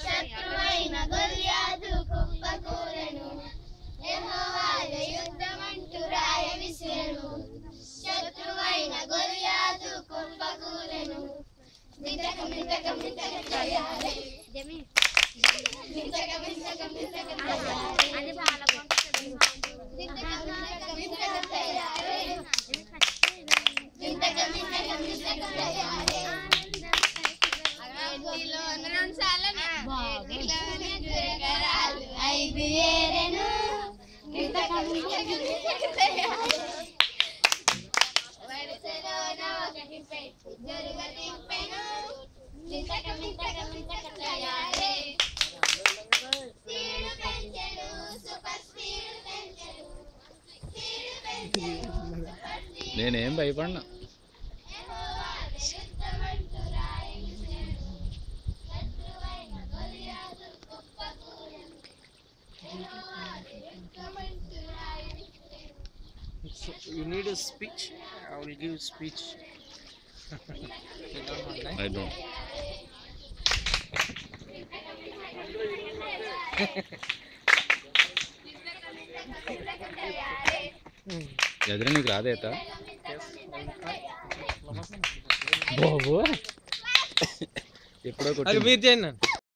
శత్రువైన గొల్యాదు కుప్పకూలెను యెహోవాయే యుద్ధమంటూ రాయ విసిరెను శత్రువైన గొల్యాదు కుప్పకూలెను మింతక మింతక మింతక తయారే మింతక మింతక మింతక తయారే అది బాగా మింతక మింతక మింతక తయారే మింతక మింతక మింతక తయారే ఐదు ఏరెను వడిసెలోన ఒకటి పెట్టి జరుగ తిప్పెను మింతక మింతక మింతక తయారే స్పీడ్ పెంచెను సూపర్ స్పీడ్ పెంచెను స్పీడ్ పెంచెను నేనేం భయపడినా You need a speech? I will give speech. I don't. ఎదురు నీకు రాదేత బాబు ఎప్పుడో మీరు చేయండి